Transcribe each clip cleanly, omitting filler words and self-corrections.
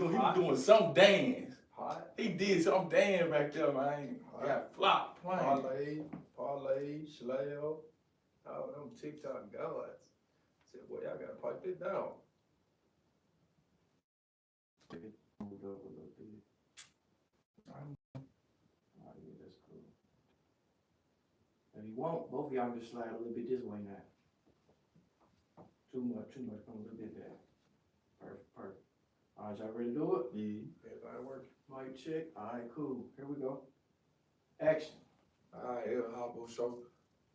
doing some dance. Hot. He did some dance back there, man. Got flop playing. Parlay, Schlell, all them TikTok gods. Said, boy, y'all gotta pipe it down. Yeah, that's cool. If you want, both of y'all can slide a little bit this way now. Too much, come a little bit there. Perfect. All right, y'all ready to do it? Yeah, everybody working. Mic check. All right, cool. Here we go. Action. All right, Elharpo Show,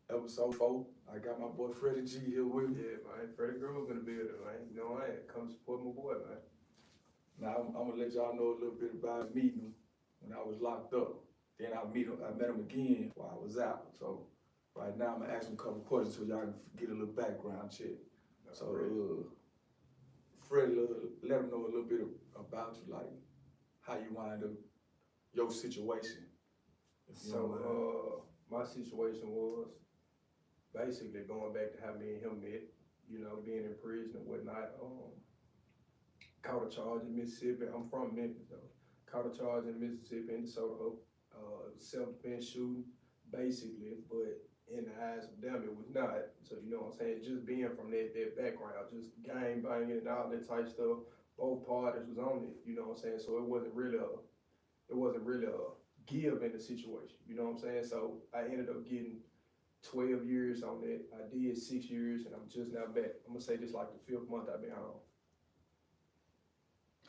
episode 4. I got my boy Freddie G here with me. Yeah, man. Freddie Grove in the building, man. You know I ain't come support my boy, man. Now I'm gonna let y'all know a little bit about meeting him when I was locked up. Then I met him again while I was out. So right now I'm gonna ask him a couple questions so y'all can get a little background check. So Freddie, let him know a little bit about you, like how you wind up your situation. So my situation was basically going back to how me and him met, you know, being in prison and whatnot. Caught a charge in Mississippi. I'm from Memphis though. Caught a charge in Mississippi in DeSoto, self-defense shooting, basically, but in the eyes of them it was not. So you know what I'm saying? Just being from that background, just gang banging and all that type stuff. Both parties was on it, you know what I'm saying? So it wasn't really a give in the situation, you know what I'm saying? So I ended up getting 12 years on that. I did 6 years and I'm just now back. I'm gonna say this like the 5th month I've been home.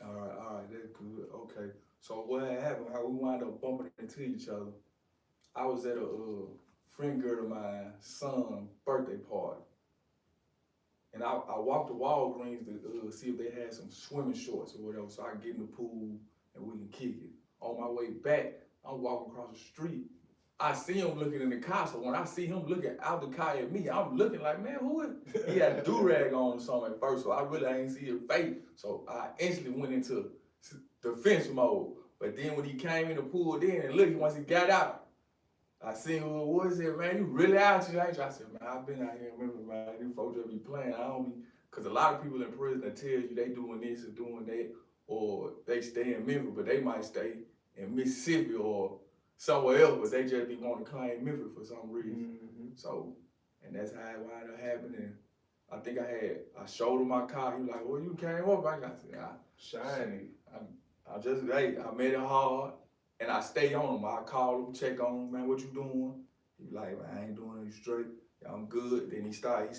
All right, that's good. Okay. So what happened, how we wound up bumping into each other, I was at a friend girl of mine's son's birthday party. And I walked to Walgreens to see if they had some swimming shorts or whatever so I can get in the pool and we can kick it. On my way back, I'm walking across the street. I see him looking in the car, so when I see him looking out the car at me, I'm looking like, man, who is? He had a do-rag on or something at first, so I really ain't see his face. So I instantly went into defense mode. But then when he came in the pool then and look, once he got out, I seen who it was. He said, man, you really out here, ain't you? I said, man, I've been out here, remember, man, these folks just be playing. I don't be, because a lot of people in prison that tell you they doing this or doing that, or they stay in Memphis, but they might stay in Mississippi or somewhere else, but they just be wanting to claim Memphis for some reason. So, and that's how it wound up happening. I think I showed him my car. He was like, well, you came up. I said, Shiny. I made it hard, and I stay on him. I call him, check on him, man, what you doing? He be like, man, I ain't doing it straight. Yeah, I'm good. Then he started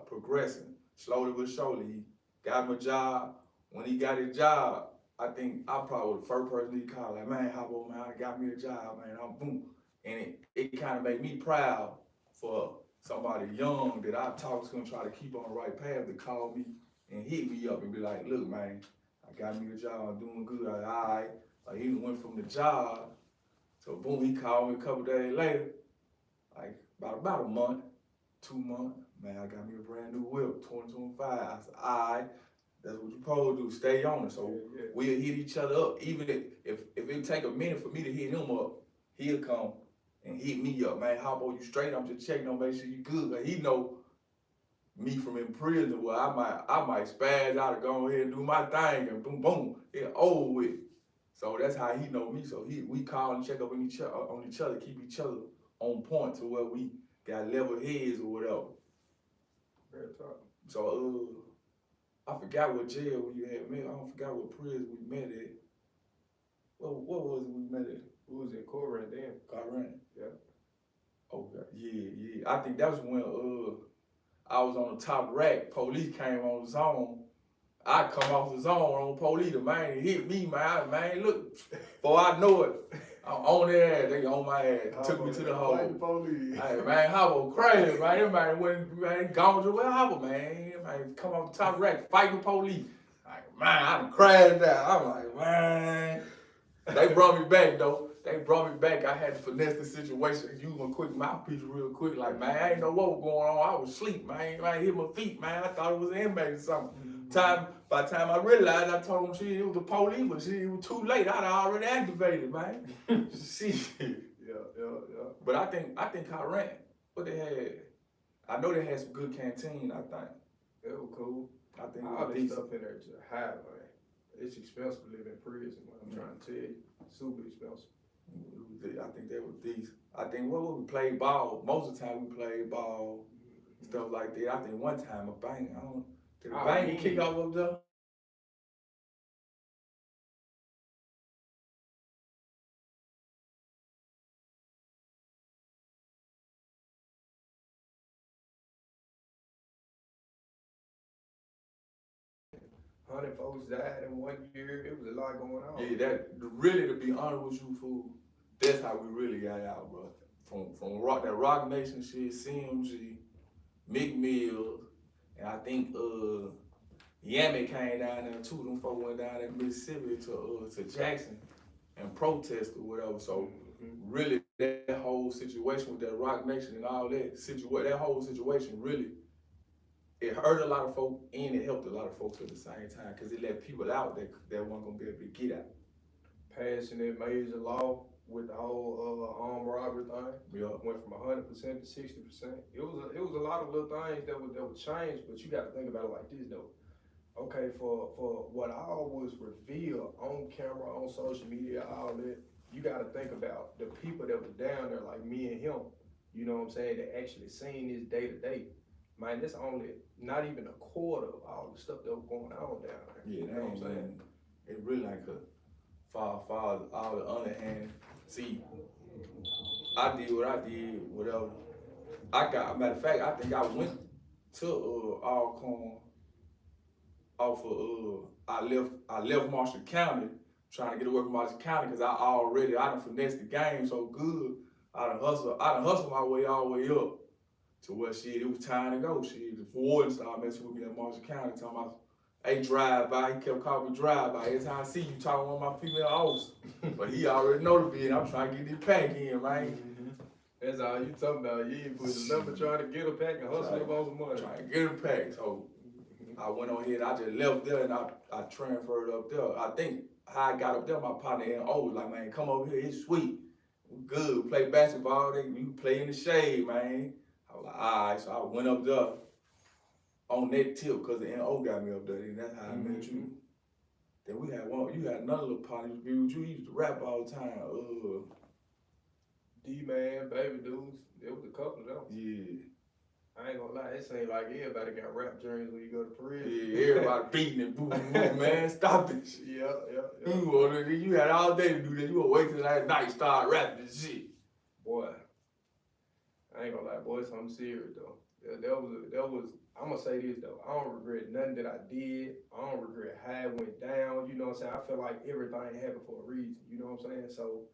progressing, slowly but surely. He got him a job. When he got his job, I think I probably was the first person he called, like, man, how about, man, I got me a job, man, I'm boom. And it kind of made me proud for somebody young that I talked to and try to keep on the right path to call me and hit me up and be like, look, man, I got me a job, I'm doing good, all right. Like, he went from the job, so boom, he called me a couple days later, like about a month, 2 months, man, I got me a brand new whip, 2025. I said, all right. That's what you're supposed to do, stay on it. So we'll hit each other up. Even if it take a minute for me to hit him up, he'll come and hit me up. Man, how about you straight? I'm just checking on, make sure you good. Cause he know me from in prison where I might spaz out and go ahead and do my thing and boom, boom, it's over with. So that's how he know me. So we call and check up on each other, keep each other on point to where we got level heads or whatever. Real talk. So I forgot what jail we had met. I don't forgot what prison we met at. What was it we met at? We was in Corinth then. Corinth? Yeah. Oh, God. Yeah. I think that was when I was on the top rack. Police came on the zone. I come off the zone on police. The man hit me, man. Man, look, before I know it, I'm on their ass. They on my ass. Took me to the hole. Hey, man, Hobble crazy, man. That man went gone to where Hobble, man. Man, come off the top rack, fighting police. Like, man, I done crashed out. I'm like, man. They brought me back, though. They brought me back. I had to finesse the situation. Use my quick mouthpiece real quick. Like, man, I ain't know what was going on. I was asleep, man. I hit my feet, man. I thought it was an inmate or something. By the time I realized, I told him, it was the police, but it was too late. I'd already activated, man. Yeah. But I think Iran, what they had, I know they had some good canteen, I think. It was cool. I think all this stuff in there just high, man. it's expensive to live in prison. What I'm trying to tell you, super expensive. I think that was decent. I think what we played ball. Most of the time we played ball, stuff like that. I think one time a bang, did a bang kick off up there? Hundred folks died in 1 year. It was a lot going on. Yeah, that really, to be honest with you, fool, that's how we really got out, bro. From that Rock Nation shit, CMG, McMills, and I think Yami came down there too. Them folks went down in Mississippi to Jackson and protest or whatever. So really, that whole situation with that Rock Nation and all that whole situation really, it hurt a lot of folks and it helped a lot of folks at the same time because it let people out that weren't gonna be able to get out. Passing that major law with the whole armed robbery thing, went from 100% to 60%. It was a lot of little things that would change, but you got to think about it like this though. Okay, for what all was revealed on camera, on social media, all that, you got to think about the people that was down there, like me and him. You know what I'm saying? That actually seen this day to day. Man, that's only not even a quarter of all the stuff that was going on down there. Yeah, you know what I'm saying? It really like a far all the other hand. See, I did what I did, whatever. Matter of fact, I think I went to Alcorn off of I left Marshall County trying to get away from Marshall County because I done finessed the game so good. I done hustled my way all the way up to where it was time to go. The warden started messing with me in Marshall County, talking about, hey, drive by. He kept calling me drive by. Every time I see you talking to one of my female officers. But he already know the bid. I'm trying to get this pack in, man. That's all you talking about. You ain't put the number trying to get a pack and hustle up on some money. Trying to get a pack. So I went on here and I just left there and I transferred up there. I think how I got up there, my partner was like, man, come over here. It's sweet. We good. We play basketball. We play in the shade, man. I was like, all right. So I went up there on that tip because the NO got me up there, and that's how I met you. Then you had another little partner used to be with you. He used to rap all the time. D-Man, Baby Dudes, there was a couple of them. Yeah. I ain't gonna lie, it seems like everybody got rap dreams when you go to prison. Yeah, everybody beating and booing, man. Stop it. Yeah. You had all day to do that. You would wait till that night, start rapping and shit. Boy, I ain't gonna lie, boy, something serious though. There was. I'm gonna say this though, I don't regret nothing that I did. I don't regret how it went down. You know what I'm saying? I feel like everything happened for a reason. You know what I'm saying? So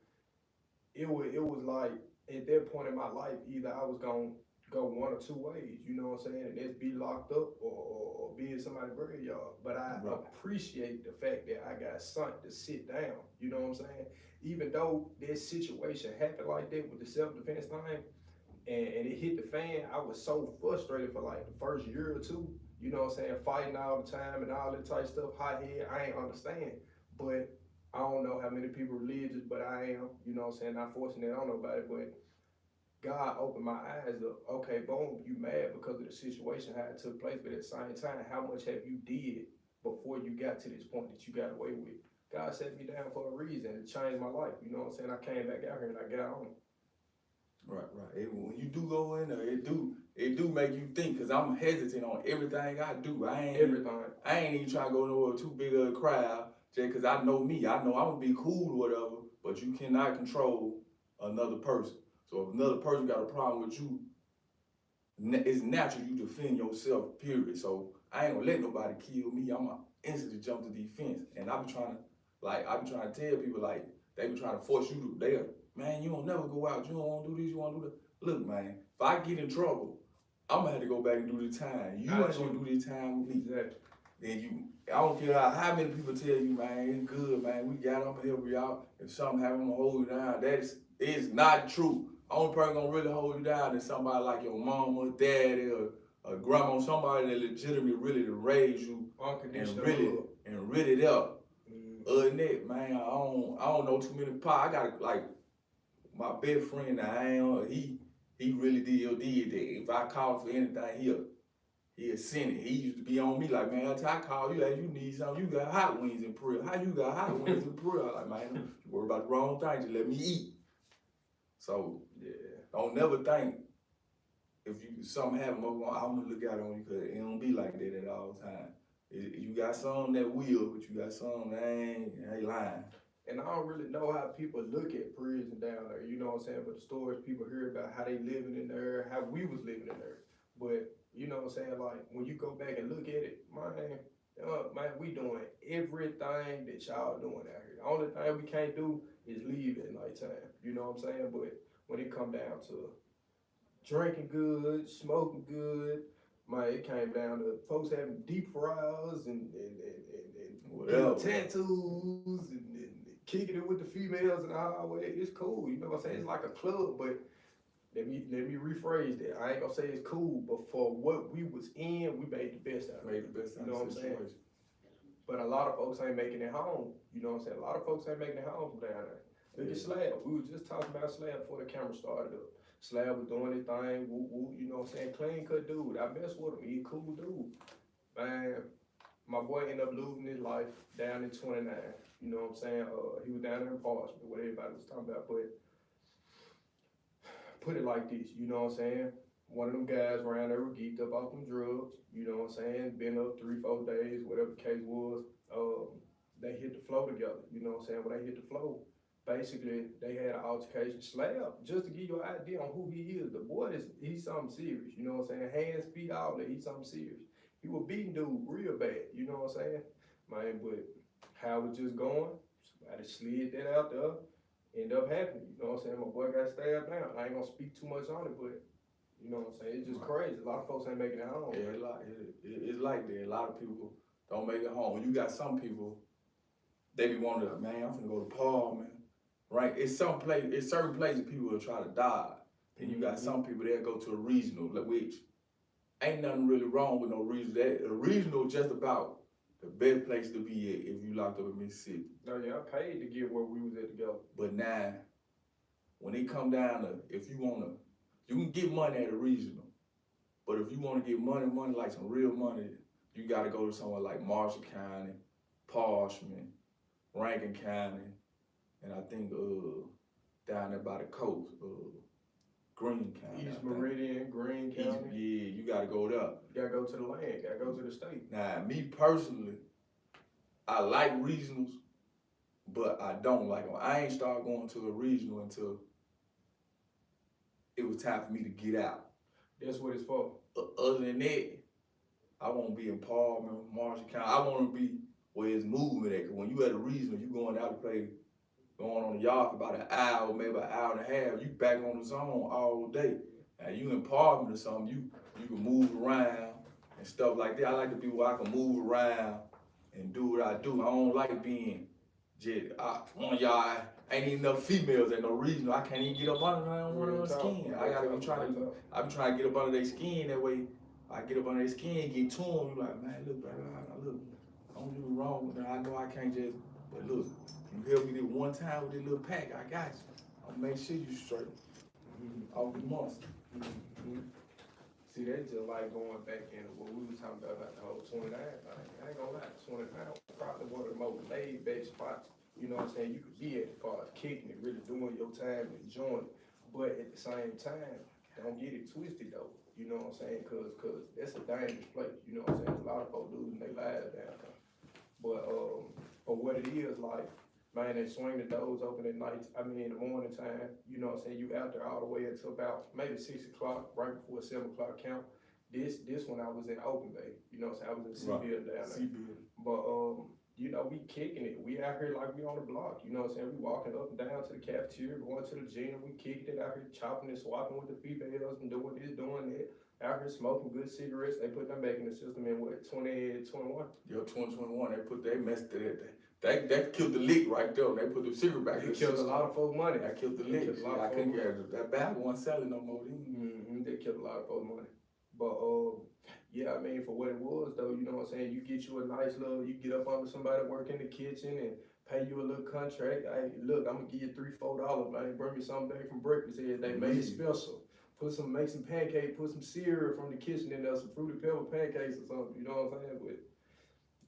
it was like at that point in my life, either I was gonna go one or two ways. You know what I'm saying? And that's be locked up or be in somebody's graveyard. But I appreciate the fact that I got something to sit down. You know what I'm saying? Even though that situation happened like that with the self-defense thing, and it hit the fan, I was so frustrated for like the first year or two, you know what I'm saying, fighting all the time and all that type stuff, hot head, I ain't understand. But I don't know how many people religious, but I am, you know what I'm saying, not forcing it on nobody, but God opened my eyes up. Okay, boom, you mad because of the situation, how it took place, but at the same time, how much have you did before you got to this point that you got away with? God set me down for a reason. It changed my life, you know what I'm saying? I came back out here and I got on. Right. When you do go in there, it do make you think, cause I'm hesitant on everything I do. I ain't even trying to go nowhere too big of a crowd, just cause I know me. I know I'm gonna be cool or whatever, but you cannot control another person. So if another person got a problem with you, it's natural you defend yourself, period. So I ain't gonna let nobody kill me. I'm gonna instantly jump to defense. And I be trying to tell people, like, they be trying to force you to, man, you don't never go out. You don't want to do this. You want to do that. Look, man, if I get in trouble, I'm going to have to go back and do the time. You ain't going to do this time with me. Exactly. Then I don't care how many people tell you, man, it's good, man. We got them to help you out. If something happen, I'm going to hold you down. That is not true. Only person going to really hold you down is somebody like your mama, daddy, or grandma, somebody that legitimately really to raise you and really there. Other than that, man, I don't know too many I got like my best friend he really did that. If I call for anything, He a Senate. He used to be on me like, man, until I call you, like, you need something. You got hot wings in Pearl. How you got hot wings in Pearl? Like, man, you worry about the wrong thing. Just let me eat. So, Yeah. don't never think if you something happen, I'm gonna look out on you because it don't be like that at all time. You got some that will, but you got some that ain't lying. And I don't really know how people look at prison down there, you know what I'm saying? But the stories people hear about how they living in there, how we was living in there. But, you know what I'm saying, like, when you go back and look at it, man, we doing everything that y'all doing out here. The only thing we can't do is leave at nighttime, you know what I'm saying? But when it come down to drinking good, smoking good, man, it came down to folks having deep fryers and Whatever. tattoos and kicking it with the females in the highway. It's cool, you know what I'm saying? It's like a club, but let me rephrase that. I ain't gonna say it's cool, but for what we was in, we made the best out of it. You know what I'm saying? But a lot of folks ain't making it home. You know what I'm saying? A lot of folks ain't making it home from down there. Look at Slab. We was just talking about Slab before the camera started up. Slab was doing his thing, you know what I'm saying? Clean cut dude. I mess with him. He a cool dude. Man, my boy ended up losing his life down in 29. You know what I'm saying? He was down there in Parchment, what everybody was talking about. But put it like this, you know what I'm saying? One of them guys around there was geeked up off them drugs, you know what I'm saying? Been up 3-4 days, whatever the case was. They hit the flow together, you know what I'm saying? When they hit the flow, basically they had an altercation. Slab, just to give you an idea on who he is, the boy he's something serious, you know what I'm saying? Hands, feet, all that, he's something serious. He was beating dude real bad, you know what I'm saying? Man, but how it was just going, somebody slid that out there, end up happening, you know what I'm saying? My boy got stabbed down. I ain't gonna speak too much on it, but you know what I'm saying? It's just crazy. A lot of folks ain't making it home. Yeah, it's like that. A lot of people don't make it home. You got some people, they be wanting to, man, I'm finna go to Paul, man. Right? It's certain places people will try to die. And you got some people that go to a regional, which ain't nothing really wrong with no regional. A regional just about the best place to be at if you locked up in Mississippi. No, yeah, I paid to get where we was at together. But now, when it come down to, if you wanna, you can get money at a regional. But if you wanna get money like some real money, you gotta go to somewhere like Marshall County, Parchment, Rankin County, and I think down there by the coast, Greene County. East Meridian, Greene County. Yeah, you gotta go there. You gotta go to the land, gotta go to the state. Now, me personally, I like regionals, but I don't like them. I ain't started going to a regional until it was time for me to get out. That's what it's for. Other than that, I won't be in Parliament, Marshall County. I want to be where it's movement at. Cause when you at a regional, you going out to play, going on the yard for about an hour, maybe an hour and a half. You back on the zone all day. Now you in Parliament or something, you can move around and stuff like that. I like to be where I can move around and do what I do. I don't like being just one yard. Ain't even enough females at no regional. I can't even get up under one of their skin. I gotta be trying to get up under their skin. That way, I get up under their skin, get to them. You like, man, look, brother, look, don't do me wrong. I know I can't just, but look, you help me this one time with this little pack. I got you. I'll make sure you straight. Off the monster. See, that's just like going back in what we was talking about the whole 29. I ain't gonna lie, 29 was probably one of the most laid back spots, you know what I'm saying, you could be at as far as kicking it, really doing your time and enjoying it. But at the same time, don't get it twisted though, you know what I'm saying, cause that's a dangerous place, you know what I'm saying. There's a lot of folks losing their lives down there. But for what it is, like, man, they swing the doors open at night, in the morning time, you know what I'm saying, you out there all the way until about maybe 6 o'clock, right before 7 o'clock count. This when I was in Open Bay, you know what I'm saying, I was in C-Bill down there. But, you know, we kicking it. We out here like we on the block, you know what I'm saying, we walking up and down to the cafeteria, going to the gym, we kicking it out here, chopping and swapping with the females and doing this, doing that. Out here smoking good cigarettes. They put them back in the system in what, 2021? Yeah, 2021, they messed it. That killed the lick right there. They put the cigarette back in the system. They killed a lot of folks' money. That killed the lick. I couldn't get that bag wasn't selling no more. They killed a lot of folks' money. But yeah, for what it was though, you know what I'm saying, you get you a nice little, you get up under somebody work in the kitchen and pay you a little contract. Hey, look, I'm gonna give you $3-4, man. Bring me something back from breakfast every day. Made it special. make some pancakes, put some cereal from the kitchen in there, some fruity pebble pancakes or something, you know what I'm saying? But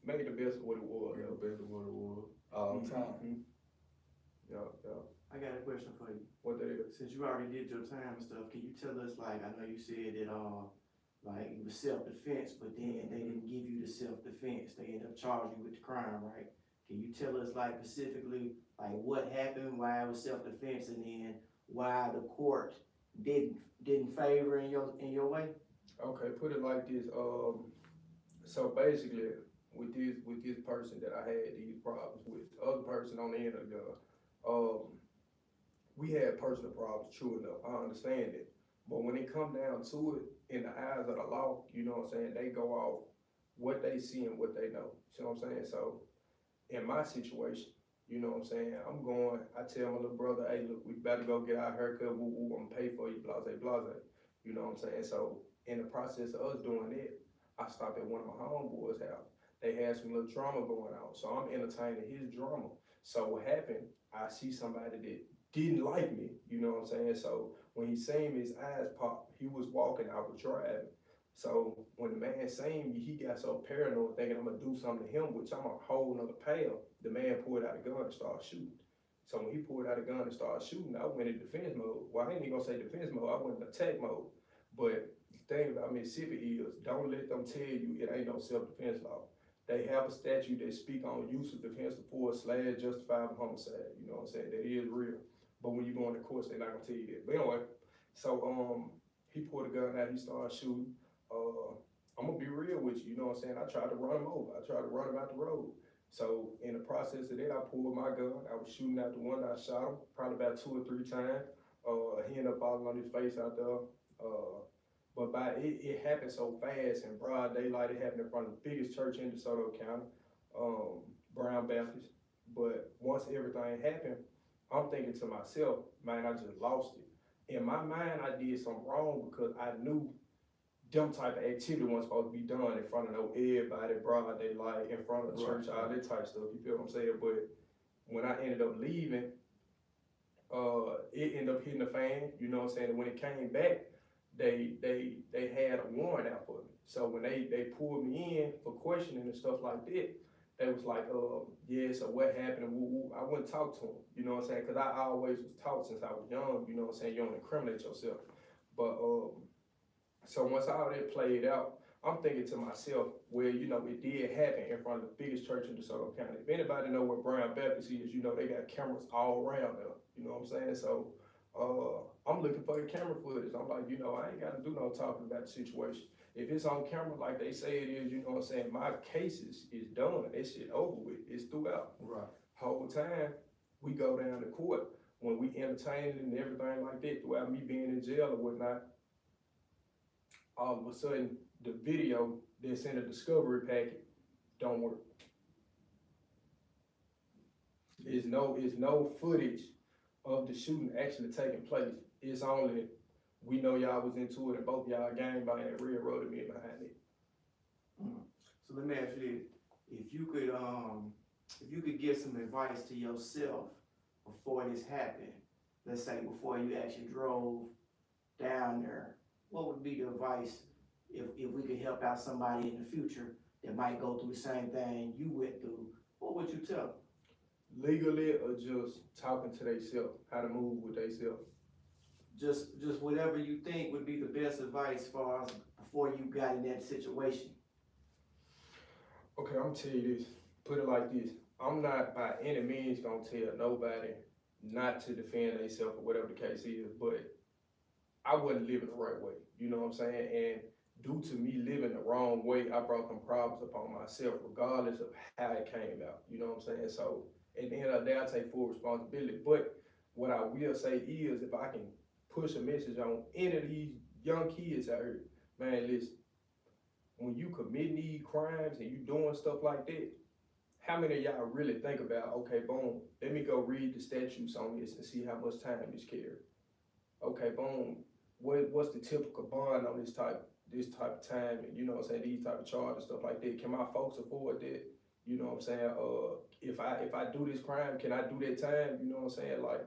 make the best of what it was. Yeah, the best of what it was. All the time. Yeah. I got a question for you. What that is? Since you already did your time and stuff, can you tell us, like, I know you said that, like, it was self-defense, but then they didn't give you the self-defense. They ended up charging you with the crime, right? Can you tell us, like, specifically, like, what happened, why it was self-defense, and then why the court didn't favor in your way? Okay, put it like this. So basically, with this person that I had these problems with, the other person on the end of the gun, we had personal problems, true enough. I understand it. But when it come down to it, in the eyes of the law, you know what I'm saying, they go off what they see and what they know. You know what I'm saying? So in my situation, you know what I'm saying, I tell my little brother, hey, look, we better go get our haircut, woo woo, I'm gonna pay for you, blase, blase. You know what I'm saying? So in the process of us doing it, I stopped at one of my homeboys' house. They had some little drama going on, so I'm entertaining his drama. So what happened, I see somebody that didn't like me, you know what I'm saying? So when he seen me, his eyes popped. He was walking, I was driving. So when the man seen me, he got so paranoid thinking I'm gonna do something to him, which I'm a whole nother pail. The man pulled out a gun and started shooting. So when he pulled out a gun and started shooting, I went in defense mode. Well, I ain't even gonna say defense mode, I went in attack mode. But the thing about Mississippi is, don't let them tell you it ain't no self-defense law. They have a statute that speak on use of defensive force / justifiable homicide. You know what I'm saying? That is real. But when you go into court, they're not gonna tell you that. But anyway, so he pulled a gun out, he started shooting. I'm gonna be real with you, you know what I'm saying? I tried to run him over. I tried to run him out the road. So in the process of that, I pulled my gun. I was shooting out the one, I shot him probably about 2 or 3 times. He ended up falling on his face out there. But it happened so fast in broad daylight. It happened in front of the biggest church in DeSoto County, Brown Baptist. But once everything happened, I'm thinking to myself, man, I just lost it. In my mind, I did something wrong because I knew them type of activity wasn't supposed to be done in front of no everybody, broad daylight, in front of the church, all that type of stuff. You feel what I'm saying? But when I ended up leaving, it ended up hitting the fan. You know what I'm saying? And when it came back, they had a warrant out for me. So when they pulled me in for questioning and stuff like that, they was like, yeah, so what happened? Woo, woo. I wouldn't talk to them, you know what I'm saying? Because I always was taught since I was young, you know what I'm saying? You don't incriminate yourself. But so once all that played out, I'm thinking to myself, well, you know, it did happen in front of the biggest church in DeSoto County. If anybody know where Brown Baptist is, you know, they got cameras all around there, you know what I'm saying? So I'm looking for the camera footage. I'm like, you know, I ain't got to do no talking about the situation. If it's on camera like they say it is, you know what I'm saying, my case is done. That shit over with. It's throughout. Right. Whole time, we go down to court. When we entertain and everything like that, throughout me being in jail or whatnot, all of a sudden, the video that's in the discovery packet don't work. It's no footage of the shooting actually taking place. It's only, we know y'all was into it and both y'all gangbanging and railroaded me behind it. So let me ask you this. If you could give some advice to yourself before this happened, let's say before you actually drove down there, what would be the advice if we could help out somebody in the future that might go through the same thing you went through? What would you tell them? Legally or just talking to themselves, how to move with themselves? Just whatever you think would be the best advice for us before you got in that situation. Okay, I'm gonna tell you this, put it like this. I'm not by any means gonna tell nobody not to defend themselves or whatever the case is, but I wasn't living the right way, you know what I'm saying? And due to me living the wrong way, I brought them problems upon myself regardless of how it came out, you know what I'm saying? So at the end of the day, I take full responsibility. But what I will say is, if I can push a message on any of these young kids out here, man, listen, when you committing these crimes and you doing stuff like that, how many of y'all really think about, okay, boom, let me go read the statutes on this and see how much time this carries. Okay, boom, what's the typical bond on this type of time, and you know what I'm saying, these type of charges, stuff like that. Can my folks afford that? You know what I'm saying? If I do this crime, can I do that time? You know what I'm saying? Like,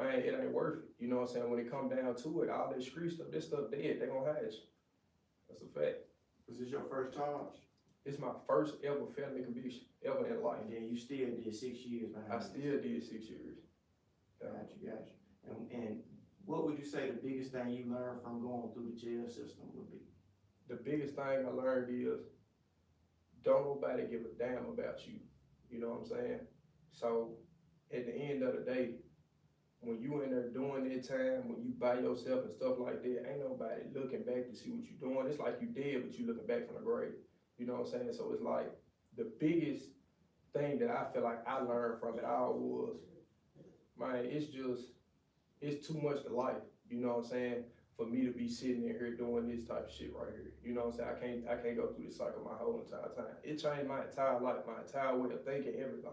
man, it ain't worth it. You know what I'm saying? When it come down to it, all that street stuff, this stuff dead, they gonna hash. That's a fact. Was this your first charge? It's my first ever felony conviction, ever in life. And then you still did 6 years behind I this. still did 6 years. Got you. And what would you say the biggest thing you learned from going through the jail system would be? The biggest thing I learned is, don't nobody give a damn about you. You know what I'm saying? So, at the end of the day, when you in there doing that time, when you by yourself and stuff like that, ain't nobody looking back to see what you doing. It's like you dead, but you looking back from the grave. You know what I'm saying? So it's like, the biggest thing that I feel like I learned from it all was, man, it's too much to life. You know what I'm saying? For me to be sitting in here doing this type of shit right here. You know what I'm saying? I can't go through this cycle my whole entire time. It changed my entire life, my entire way of thinking, everything.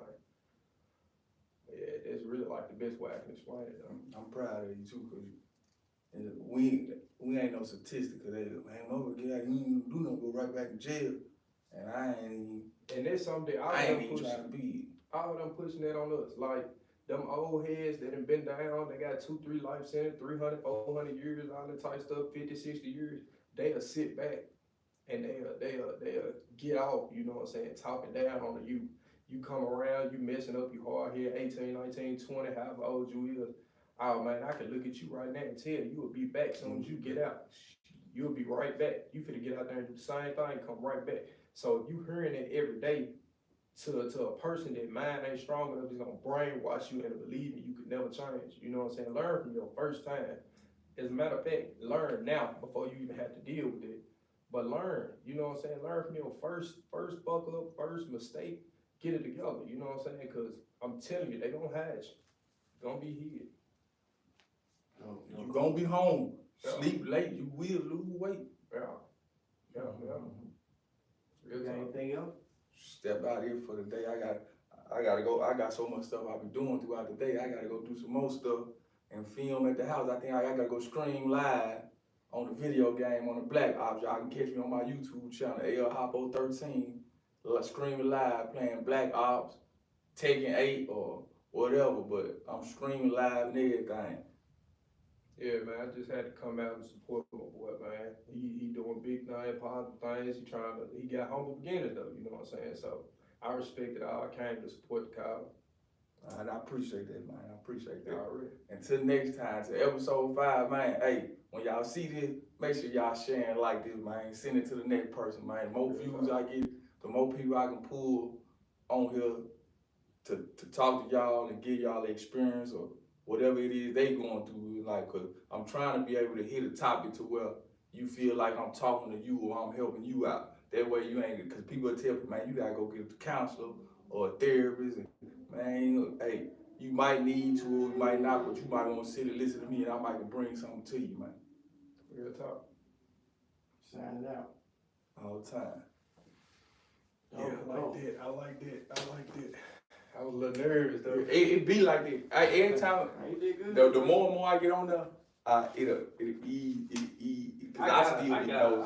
Yeah, that's really like the best way I can explain it though. I'm proud of you too, cause we ain't no statistic, cause they ain't no you ain't do nothing, go right back in jail. And I ain't And that's something that I ain't even trying to be. all of them pushing that on us. Like, them old heads that have been down, they got 2-3 life sentences, 300, 400 years, all that type stuff, 50, 60 years. They'll sit back and they'll get off, you know what I'm saying, talking down on the youth. You come around, you messing up, you hard here, 18, 19, 20, however old you is. Oh man, I can look at you right now and tell you will be back soon as you get out. You'll be right back. You finna get out there and do the same thing, come right back. So if you hearing that every day, to a person that mind ain't strong enough, is gonna brainwash you into believing you could never change. You know what I'm saying? Learn from your first time. As a matter of fact, learn now before you even have to deal with it. But learn, you know what I'm saying? Learn from your first buck up, first mistake, get it together. You know what I'm saying? Cause I'm telling you, they gonna hash. Gonna be hid. You gonna be home. Sleep late, you will lose weight. Yeah. You got anything else? Step out here for the day. I gotta go. I got so much stuff I be doing throughout the day. I gotta go do some more stuff and film at the house. I think I gotta go stream live on the video game on the Black Ops. Y'all can catch me on my YouTube channel, Elharpo13, streaming live, playing Black Ops, Taking 8 or whatever, but I'm streaming live and everything. Yeah, man, I just had to come out and support my boy, man. He doing big things, positive things. He got humble beginnings though, you know what I'm saying? So I respect it all. I came to support the cause. And I appreciate that, man. I appreciate that. Already. Until next time, to episode 5, man. Hey, when y'all see this, make sure y'all share and like this, man. Send it to the next person, man. The more views I get, the more people I can pull on here to talk to y'all and give y'all the experience or whatever it is they going through. Like, cause I'm trying to be able to hit a topic to where you feel like I'm talking to you or I'm helping you out. That way you ain't, cause people tell me, man, you gotta go get a counselor or a therapist. And, man, hey, you might need to or you might not, but you might want to sit and listen to me and I might bring something to you, man. Real talk. Sign it out. All the time. Yeah, I like that. I was a little nervous though. It be like that. Every time, You did good. the more and more I get on there, it'll ease. Cause I still get those.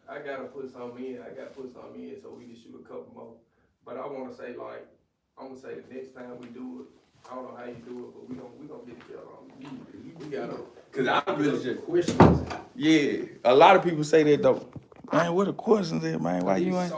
I gotta put something in so we can shoot a couple more. But I wanna say I'm gonna say the next time we do it, I don't know how you do it, but we gonna get together on it. We gotta. Cause I really just, questions. yeah, a lot of people say that though. Man, what the questions there, man? Why you ain't?